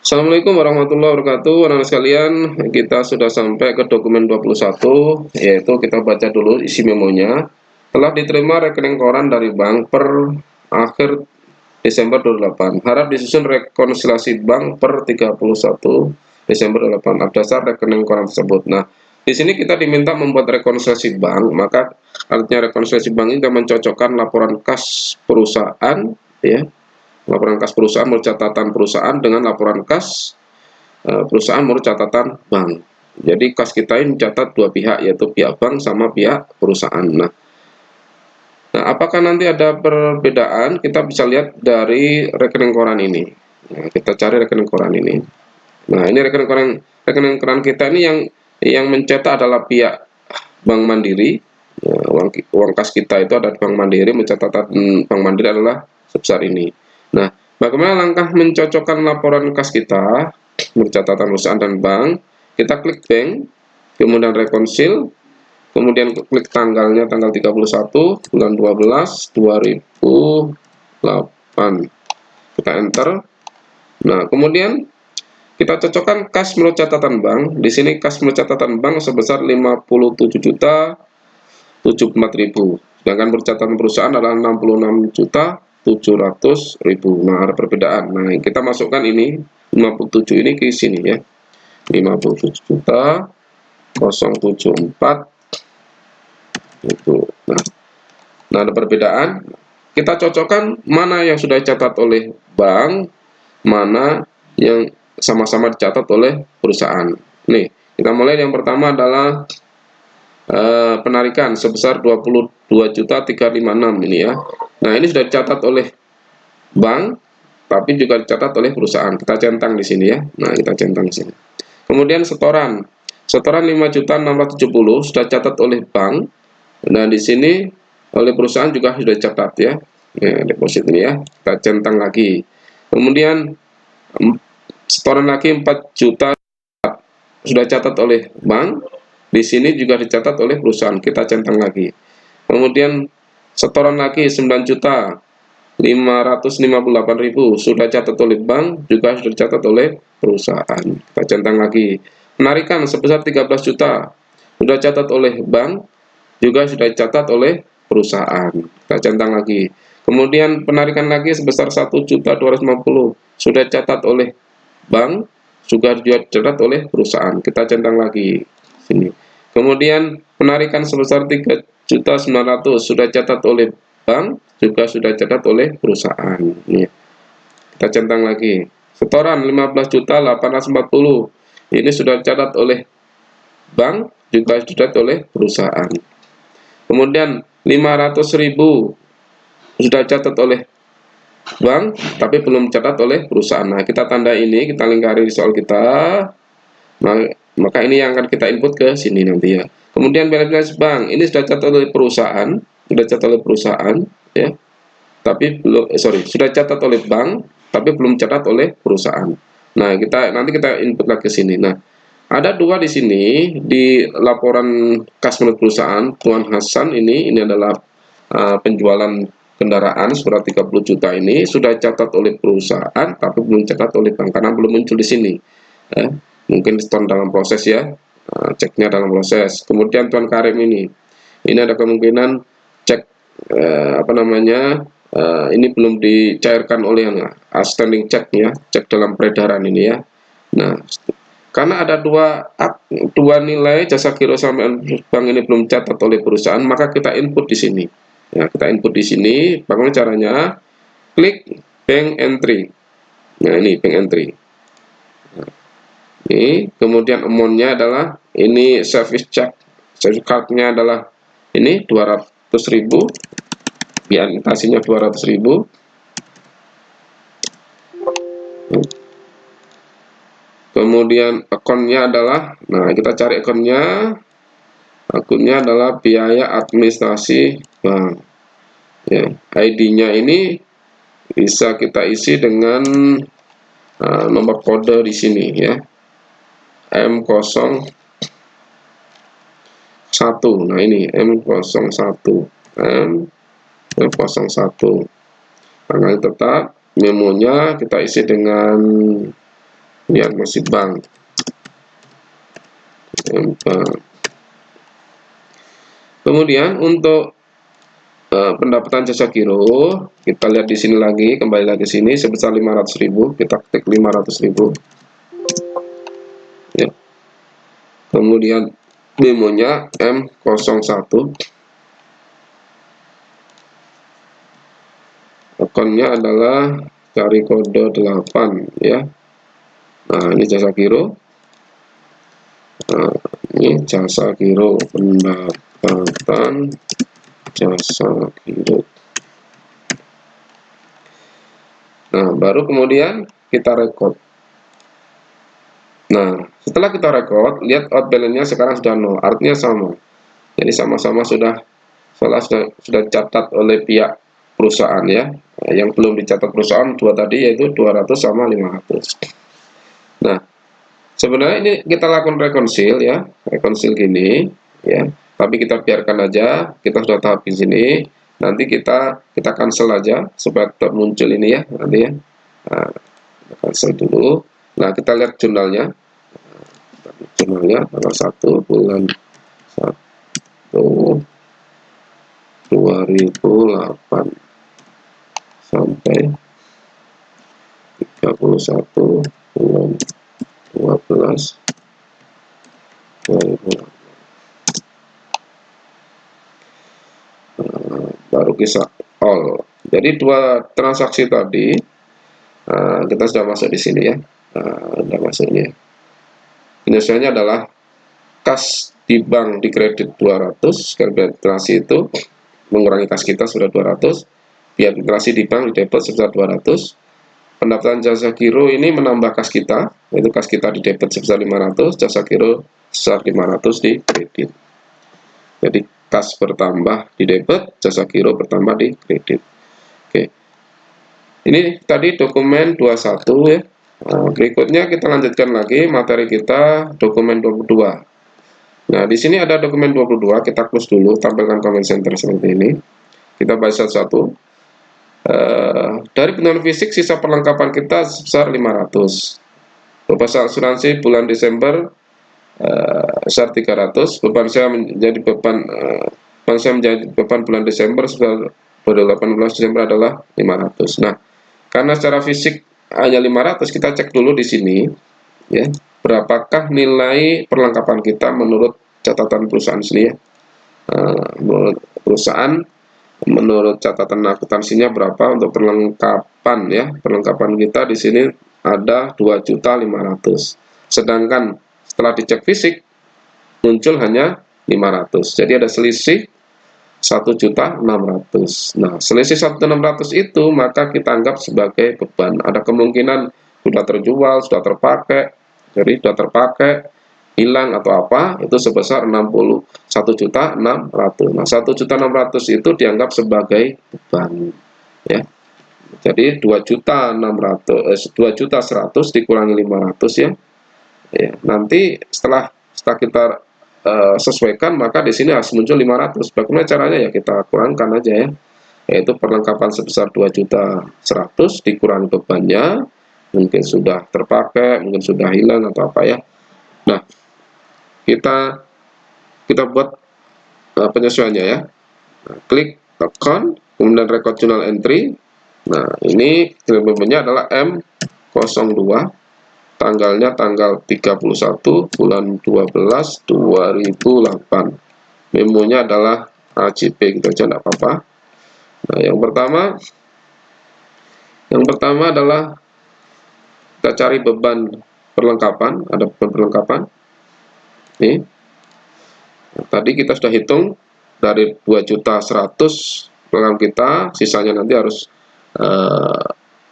Assalamualaikum warahmatullahi wabarakatuh. Anak-anak sekalian, kita sudah sampai ke dokumen 21, yaitu kita baca dulu isi memonya. Telah diterima rekening koran dari bank per akhir Desember 28. Harap disusun rekonsiliasi bank per 31 Desember 28 atas dasar rekening koran tersebut. Nah, di sini kita diminta membuat rekonsiliasi bank, maka artinya rekonsiliasi bank ini kita mencocokkan laporan kas perusahaan, ya, laporan kas perusahaan menurut catatan perusahaan dengan laporan kas perusahaan menurut catatan bank. Jadi kas kita ini mencatat dua pihak, yaitu pihak bank sama pihak perusahaan. Nah, apakah nanti ada perbedaan? Kita bisa lihat dari rekening koran ini. Nah, kita cari rekening koran ini. Nah, ini rekening koran kita ini yang mencetak adalah pihak Bank Mandiri. Ya, uang kas kita itu ada di Bank Mandiri, mencatat Bank Mandiri adalah sebesar ini. Nah, bagaimana langkah mencocokkan laporan kas kita bercatatan perusahaan dan bank? Kita klik bank, kemudian rekonsil, kemudian klik tanggalnya, tanggal 31 bulan 12 2008. Kita enter. Nah, kemudian kita cocokkan kas menurut catatan bank. Di sini kas menurut catatan bank sebesar 57.074.000. Sedangkan bercatatan perusahaan adalah 66.700.000. Nah, ada perbedaan. Nah, kita masukkan ini 57 ini ke sini ya. 57.074 itu. Nah, ada perbedaan. Kita cocokkan mana yang sudah dicatat oleh bank, mana yang sama-sama dicatat oleh perusahaan. Nih, kita mulai. Yang pertama adalah penarikan sebesar 22.356 ini ya. Nah, ini sudah dicatat oleh bank, tapi juga dicatat oleh perusahaan. Kita centang di sini ya. Nah, kita centang di sini. Kemudian setoran 5.670 sudah dicatat oleh bank. Nah, di sini oleh perusahaan juga sudah dicatat ya. Nah, deposit ini ya. Kita centang lagi. Kemudian setoran lagi 4 juta sudah dicatat oleh bank. Di sini juga dicatat oleh perusahaan. Kita centang lagi. Kemudian setoran lagi 9.558.000 sudah dicatat oleh bank, juga sudah dicatat oleh perusahaan. Kita centang lagi. Penarikan sebesar 13 juta sudah dicatat oleh bank, juga sudah dicatat oleh perusahaan. Kita centang lagi. Kemudian penarikan lagi sebesar 1.250 sudah dicatat oleh bank, juga dicatat oleh perusahaan. Kita centang lagi sini. Kemudian penarikan sebesar 3.900 sudah dicatat oleh bank, juga sudah dicatat oleh perusahaan. Ini kita centang lagi. Setoran 15.840 ini sudah dicatat oleh bank, juga sudah dicatat oleh perusahaan. Kemudian 500.000 sudah dicatat oleh bank, tapi belum dicatat oleh perusahaan. Nah, kita tanda ini, kita lingkari di soal kita. Nah, maka ini yang akan kita input ke sini nanti ya. Kemudian balance bank ini sudah dicatat oleh perusahaan, ya. Tapi belum, sudah dicatat oleh bank, tapi belum dicatat oleh perusahaan. Nah, nanti kita input lagi ke sini. Nah, ada dua di sini di laporan kas menurut perusahaan. Tuan Hasan ini adalah penjualan kendaraan seberat 30 juta ini sudah dicatat oleh perusahaan, tapi belum dicatat oleh bank karena belum muncul di sini. Mungkin sedang dalam proses ya, ceknya dalam proses. Kemudian Tuan Karim ini ada kemungkinan cek ini belum dicairkan oleh outstanding check ya, cek dalam peredaran ini ya. Nah, karena ada dua nilai jasa giro sampean bank ini belum dicatat oleh perusahaan, maka kita input di sini. Ya, kita input di sini. Bagaimana caranya? Klik bank entry. Nah, ini bank entry. Ini kemudian amount-nya adalah ini service card-nya adalah ini 200.000, biasanya 200.000. Kemudian akunnya adalah, nah kita cari akunnya adalah biaya administrasi bank ya. ID-nya ini bisa kita isi dengan nomor kode di sini ya, M01. Nah, ini M01, tanggal tetap. Memonya kita isi dengan Kemudian masih bank. Kemudian untuk pendapatan jasa giro, kita lihat di sini lagi, kembali lagi sini sebesar 500.000, kita klik 500.000. Ya. Kemudian memonya M01. Akunnya adalah cari kode 8 ya. Nah, ini jasa giro. Nah, ini jasa giro, pendapatan jasa giro. Nah, baru kemudian kita record. Nah, setelah kita record, lihat out balance-nya sekarang sudah 0, artinya sama. Jadi sama-sama sudah catat oleh pihak perusahaan ya. Nah, yang belum dicatat perusahaan dua tadi yaitu 200 sama 500. Nah, sebenarnya ini kita lakukan rekonsil ya, rekonsil gini ya. Tapi kita biarkan aja, kita sudah tahap di sini. Nanti kita cancel aja supaya tetap muncul ini ya nanti ya. Nah, cancel dulu. Nah, kita lihat jurnalnya. Jurnalnya tanggal 1 bulan 1 2008 sampai 31 bulan 12 2008. Baru kisah all. Jadi dua transaksi tadi kita sudah masuk di sini ya. Sudah masuk ini. Penyelesaiannya adalah kas di bank di kredit 200, kalkulasi itu mengurangi kas kita sudah 200, biaya literasi di bank di debit sebesar 200. Pendapatan jasa giro ini menambah kas kita, yaitu kas kita di debit sebesar 500, jasa giro sebesar 500 di kredit. Jadi kas bertambah di debit, jasa giro bertambah di kredit. Oke. Ini tadi dokumen 21 ya. Nah, berikutnya kita lanjutkan lagi materi kita dokumen 22. Nah, di sini ada dokumen 22, kita close dulu, tampilkan comment center seperti ini. Kita bahas satu-satu. Dari penjualan fisik, sisa perlengkapan kita sebesar 500. Beban asuransi bulan Desember sebesar 300. Beban saya menjadi beban bulan Desember sebesar 18 Desember adalah 500. Nah, karena secara fisik hanya 500, kita cek dulu di sini ya. Berapakah nilai perlengkapan kita menurut catatan perusahaan sini ya. Menurut perusahaan, menurut catatan akuntansinya berapa untuk perlengkapan ya. Perlengkapan kita di sini ada 2.500.000. Sedangkan setelah dicek fisik muncul hanya 500. Jadi ada selisih 1.600.000. Nah, selisih 1.600.000 itu maka kita anggap sebagai beban. Ada kemungkinan sudah terjual, sudah terpakai. Jadi sudah terpakai, hilang atau apa, itu sebesar 1.600.000. Nah, 1.600.000 itu dianggap sebagai beban ya. Jadi 2.100.000 dikurangi 500 ya. Ya, nanti setelah kita sesuaikan, maka di sini harus muncul 500. Bagaimana caranya ya, kita kurangkan aja ya. Yaitu perlengkapan sebesar 2.100.000 dikurangi bebannya, mungkin sudah terpakai, mungkin sudah hilang atau apa ya. Nah, kita buat penyesuaiannya ya. Nah, klik account, kemudian record journal entry. Nah, ini bebannya adalah M02, tanggalnya tanggal 31 bulan 12 2008. Memonya adalah AJP, kita aja enggak apa-apa. Nah, yang pertama adalah kita cari beban perlengkapan, ada beban perlengkapan. Nih. Nah, tadi kita sudah hitung dari 2.100.000 perlengkapan kita, sisanya nanti harus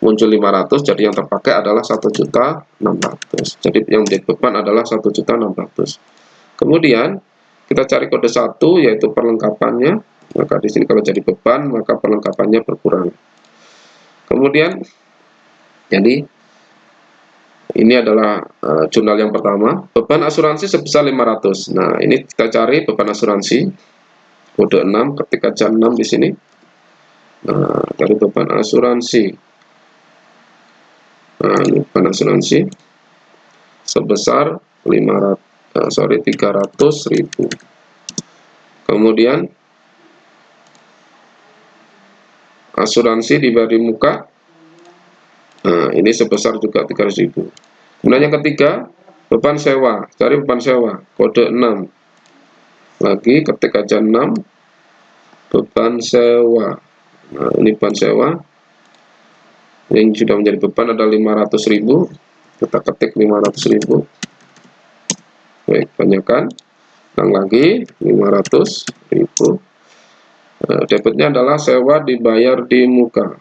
muncul 500, jadi yang terpakai adalah 1.600.000. Jadi yang menjadi beban adalah 1.600.000. Kemudian kita cari kode 1 yaitu perlengkapannya. Maka di sini kalau jadi beban maka perlengkapannya berkurang. Kemudian jadi ini adalah jurnal yang pertama, beban asuransi sebesar 500. Nah, ini kita cari beban asuransi kode 6, ketika jam 6 di sini. Nah, dari beban asuransi. Nah, ini beban asuransi. sebesar 300.000. Kemudian asuransi dibayar di muka, nah ini sebesar juga 300.000. Kemudian yang ketiga, beban sewa. Cari beban sewa, kode 6. Lagi ketik aja 6, beban sewa. Nah, ini beban sewa yang sudah menjadi beban ada 500.000. Kita ketik 500.000. Baik, banyakkan. Lagi 500.000. Debitnya adalah sewa dibayar di muka.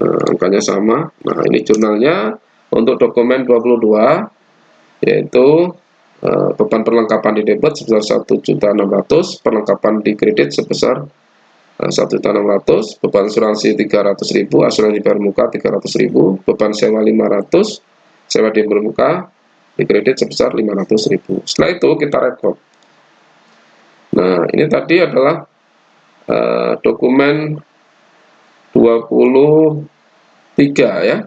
Nah, angkanya sama. Nah, ini jurnalnya untuk dokumen 22, yaitu beban perlengkapan di debit sebesar 1.600.000, perlengkapan di kredit sebesar 1.600.000, beban asuransi 300.000, asuransi bayar muka 300.000, beban sewa 500, sewa di muka di kredit sebesar 500.000. Setelah itu kita rekod. Nah, ini tadi adalah dokumen 23 ya.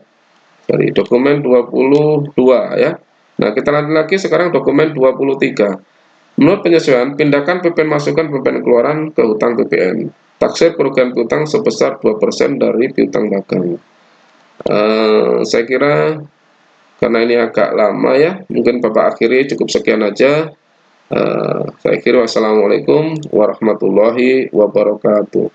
Dari dokumen 22 ya. Nah, kita lanjut lagi sekarang dokumen 23. Menurut penyesuaian, pindahkan PPN masukan PPN keluaran ke hutang PPN. Taksir kerugian piutang sebesar 2% dari piutang dagang. Saya kira karena ini agak lama ya, mungkin Bapak akhiri cukup sekian aja. Saya kira wassalamualaikum warahmatullahi wabarakatuh.